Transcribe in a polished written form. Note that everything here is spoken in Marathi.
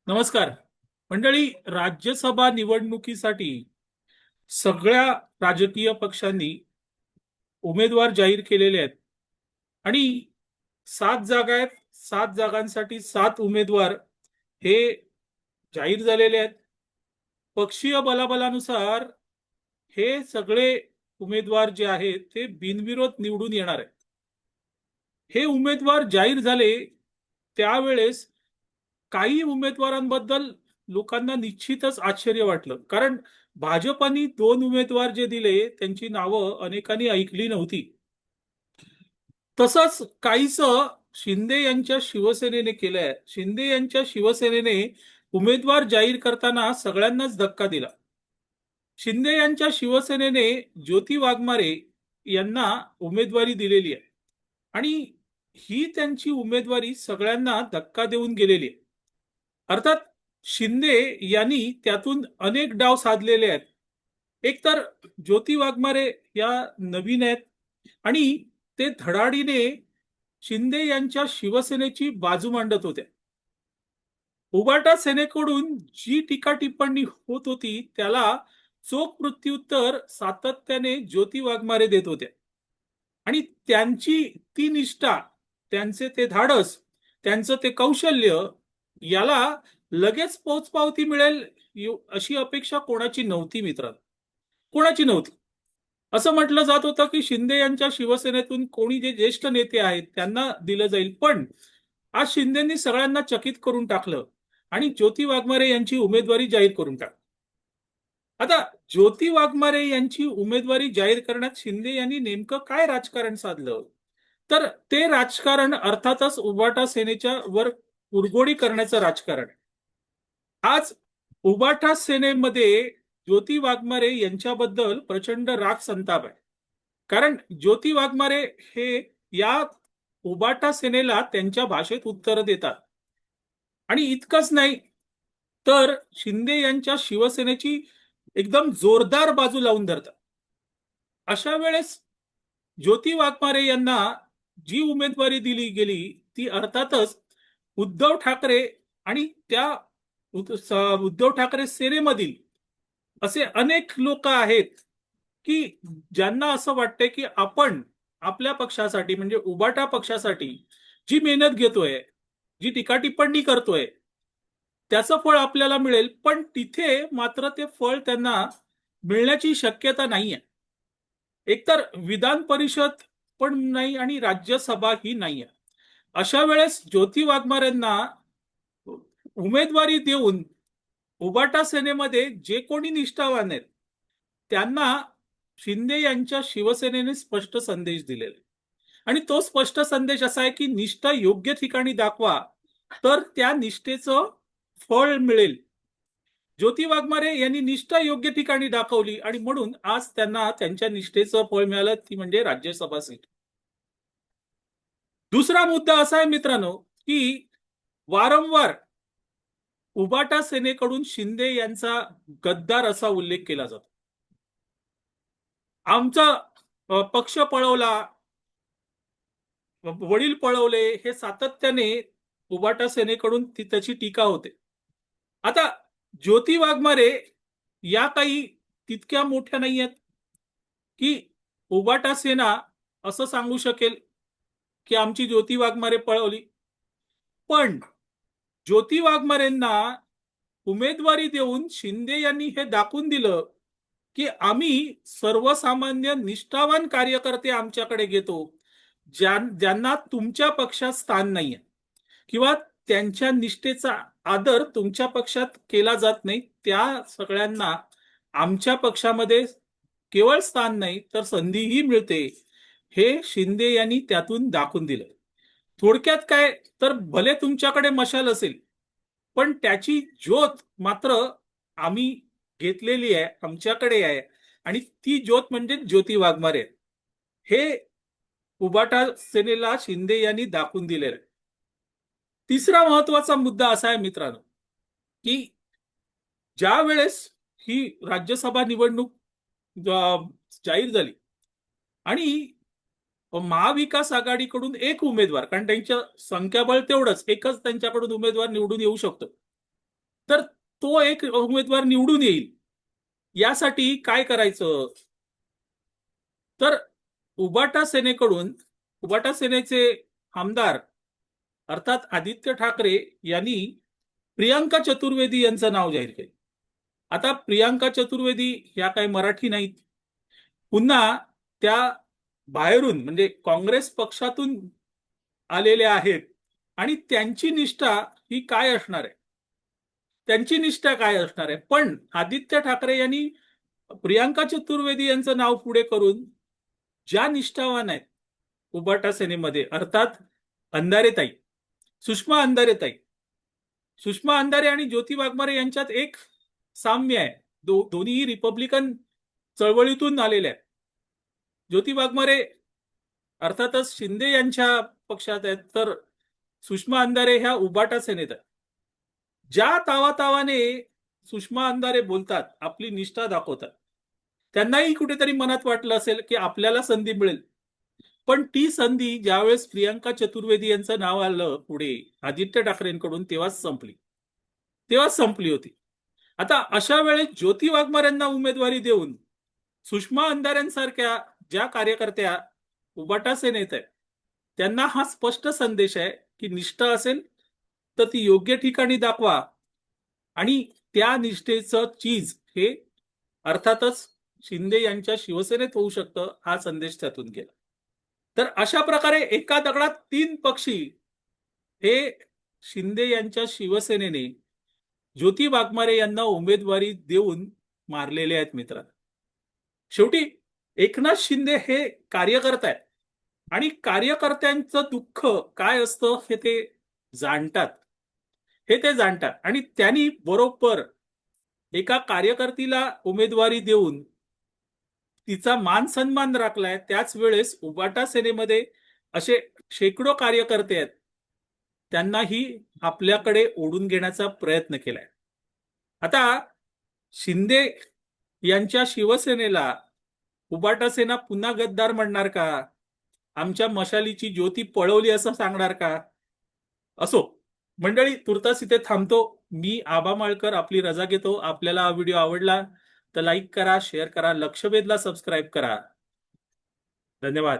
नमस्कार मंडळी. राज्यसभा निवडणुकीसाठी सगळ्या राजकीय पक्षांनी उमेदवार जाहीर केलेले आहेत आणि 7 जागा आहेत. 7 जागांसाठी 7 उमेदवार हे जाहीर झालेले आहेत. पक्षीय बलाबलानुसार हे सगळे उमेदवार जे आहेत ते बिनविरोध निवडून येणार आहेत. हे उमेदवार जाहीर झाले त्यावेळेस काही उमेदवारांबद्दल लोकांना निश्चितच आश्चर्य वाटलं, कारण भाजपाने 2 उमेदवार जे दिले त्यांची नावं अनेकांनी ऐकली नव्हती. तसंच काहीस शिंदे यांच्या शिवसेनेने केलंय. शिंदे यांच्या शिवसेनेने उमेदवार जाहीर करताना सगळ्यांनाच धक्का दिला. शिंदे यांच्या शिवसेनेने ज्योती वाघमारे यांना उमेदवारी दिलेली आहे आणि ही त्यांची उमेदवारी सगळ्यांना धक्का देऊन गेलेली आहे. अर्थात शिंदे यांनी त्यातून अनेक डाव साधलेले आहेत. एकतर ज्योती वाघमारे या नवीन आहेत आणि ते धडाडीने शिंदे यांच्या शिवसेनेची बाजू मांडत होत्या. उबाटा सेनेकडून जी टीका टिप्पणी होत होती त्याला चोख प्रत्युत्तर सातत्याने ज्योती वाघमारे देत होत्या आणि त्यांची ती निष्ठा, त्यांचे ते धाडस, त्यांचं ते कौशल्य याला लगेच पोचपावती मिळेल अशी अपेक्षा कोणाची नव्हती मित्रांनो, कोणाची नव्हती. असं म्हटलं जात होतं की शिंदे यांच्या शिवसेनेतून कोणी जे ज्येष्ठ नेते आहेत त्यांना दिलं जाईल, पण आज शिंदेंनी सगळ्यांना चकित करून टाकलं आणि ज्योती वाघमारे यांची उमेदवारी जाहीर करून टाकली. आता ज्योती वाघमारे यांची उमेदवारी जाहीर करण्यात शिंदे यांनी नेमकं काय राजकारण साधलं, तर ते राजकारण अर्थातच उबाटा सेनेच्या वर कुरघोडी करण्याचं राजकारण. आज उबाटा सेनेमध्ये ज्योती वाघमारे यांच्याबद्दल प्रचंड राग संताप आहे, कारण ज्योती वाघमारे हे या उबाटा सेनेला त्यांच्या भाषेत उत्तर देतात आणि इतकंच नाही तर शिंदे यांच्या शिवसेनेची एकदम जोरदार बाजू लावून धरतात. अशा वेळेस ज्योती वाघमारे यांना जी उमेदवारी दिली गेली ती अर्थातच उद्धव ठाकरे आणि त्या उद्धव ठाकरे सेनेमधील असे अनेक लोक आहेत की ज्यांना असं वाटतंय की आपण आपल्या पक्षासाठी म्हणजे उबाटा पक्षासाठी जी मेहनत घेतोय, जी टीका टिप्पणी करतोय त्याचं फळ आपल्याला मिळेल, पण तिथे मात्र ते फळ त्यांना मिळण्याची शक्यता नाहीये. एकतर विधान परिषद पण नाही आणि राज्यसभा ही नाहीये. अशा वेळेस ज्योती वाघमारेंना उमेदवारी देऊन उबाटा सेनेमध्ये जे कोणी निष्ठावान आहेत त्यांना शिंदे यांच्या शिवसेनेने स्पष्ट संदेश दिलेला आणि तो स्पष्ट संदेश असा आहे की निष्ठा योग्य ठिकाणी दाखवा तर त्या निष्ठेचं फळ मिळेल. ज्योती वाघमारे यांनी निष्ठा योग्य ठिकाणी दाखवली आणि म्हणून आज त्यांना त्यांच्या निष्ठेचं फळ मिळालं, ती म्हणजे राज्यसभा सीट. दुसरा मुद्दा असा आहे मित्रांनो की वारंवार उबाटा सेनेकडून शिंदे यांचा गद्दार असा उल्लेख केला जातो. आमचा पक्ष पळवला, वडील पळवले, हे सातत्याने उबाटा सेनेकडून त्याची टीका होते. आता ज्योती वाघमारे या काही तितक्या मोठ्या नाही आहेत की उबाटा सेना असं सांगू शकेल की आमची ज्योती वाघमारे पळवली. पण ज्योती वाघमारेंना उमेदवारी देऊन शिंदे यांनी हे दाखवून दिलं की आम्ही सर्वसामान्य निष्ठावान कार्यकर्ते आमच्याकडे घेतो, ज्यांना तुमच्या पक्षात स्थान नाहीये किंवा त्यांच्या निष्ठेचा आदर तुमच्या पक्षात केला जात नाही, त्या सगळ्यांना आमच्या पक्षामध्ये केवळ स्थान नाही तर संधीही मिळते, हे शिंदे यांनी त्यातून दाखवून दिलं. थोडक्यात काय, तर भले तुमच्याकडे मशाल असेल पण त्याची ज्योत मात्र आम्ही घेतलेली आहे, आमच्याकडे आहे आणि ती ज्योत म्हणजे ज्योती वाघमारे. हे उबाटा सेनेला शिंदे यांनी दाखवून दिलेलं आहे. तिसरा महत्वाचा मुद्दा असा आहे मित्रांनो की ज्या वेळेस ही राज्यसभा निवडणूक जाहीर झाली आणि महाविकास आघाडीकडून एक उमेदवार, कारण त्यांच्या संख्याबळ तेवढंच, एकच त्यांच्याकडून उमेदवार निवडून येऊ शकतो, तर तो एक उमेदवार निवडून येईल यासाठी काय करायचं? तर उबाटा सेनेकडून उबाटा सेनेचे आमदार अर्थात आदित्य ठाकरे यांनी प्रियांका चतुर्वेदी यांचं नाव जाहीर केलं. आता प्रियांका चतुर्वेदी या काही मराठी नाहीत. पुन्हा त्या बाहेरून म्हणजे काँग्रेस पक्षातून आलेल्या आहेत आणि त्यांची निष्ठा ही काय असणार आहे? त्यांची निष्ठा काय असणार आहे? पण आदित्य ठाकरे यांनी प्रियांका चतुर्वेदी यांचं नाव पुढे करून ज्या निष्ठावान आहेत उबाटा सेनेमध्ये अर्थात अंधारेताई, सुषमा अंधारेताई, सुषमा अंधारे आणि ज्योती वाघमारे यांच्यात एक साम्य आहे. दोन्हीही रिपब्लिकन चळवळीतून आलेल्या आहेत. ज्योती वाघमारे अर्थातच शिंदे यांच्या पक्षात आहेत, तर सुषमा अंधारे ह्या उबाटा सेनेत आहेत. ज्या तावातावाने सुषमा अंधारे बोलतात, आपली निष्ठा दाखवतात, त्यांनाही कुठेतरी मनात वाटलं असेल की आपल्याला संधी मिळेल. पण ती संधी ज्यावेळेस प्रियांका चतुर्वेदी यांचं नाव आलं पुढे आदित्य ठाकरेंकडून तेव्हाच संपली होती. आता अशा वेळेस ज्योती वाघमारेंना उमेदवारी देऊन सुषमा अंधारेंसारख्या ज्या कार्यकर्त्या उबाटा सेनेत आहेत त्यांना हा स्पष्ट संदेश आहे की निष्ठा असेल तर ती योग्य ठिकाणी दाखवा आणि त्या निष्ठेचं चीज हे अर्थातच शिंदे यांच्या शिवसेनेत होऊ शकतं, हा संदेश त्यातून गेला. तर अशा प्रकारे एका दगडात तीन पक्षी हे शिंदे यांच्या शिवसेनेने ज्योती वाघमारे यांना उमेदवारी देऊन मारलेले आहेत मित्रांनो. शेवटी एकनाथ शिंदे हे कार्यकर्ता आहेत आणि कार्यकर्त्यांचं दुःख काय असतं जाणतात हे ते जाणतात आणि त्यांनी बरोबर एका कार्यकर्तीला उमेदवारी देऊन तिचा मान सन्मान राखलाय. त्याच वेळेस उबाटा सेनेमध्ये असे शेकडो कार्यकर्ते आहेत, त्यांनाही आपल्याकडे ओढून घेण्याचा प्रयत्न केलाय. आता शिंदे यांच्या शिवसेनेला उबाटा सेना पुन्हा गद्दार म्हणणार का? आमच्या मशालीची ज्योती पळवली असं सांगणार का? असो मंडळी, तुर्तास इथे थांबतो. मी आबा माळकर आपली रजा घेतो. आपल्याला हा व्हिडिओ आवडला तर लाईक करा, शेअर करा, लक्षवेधला सबस्क्राईब करा. धन्यवाद.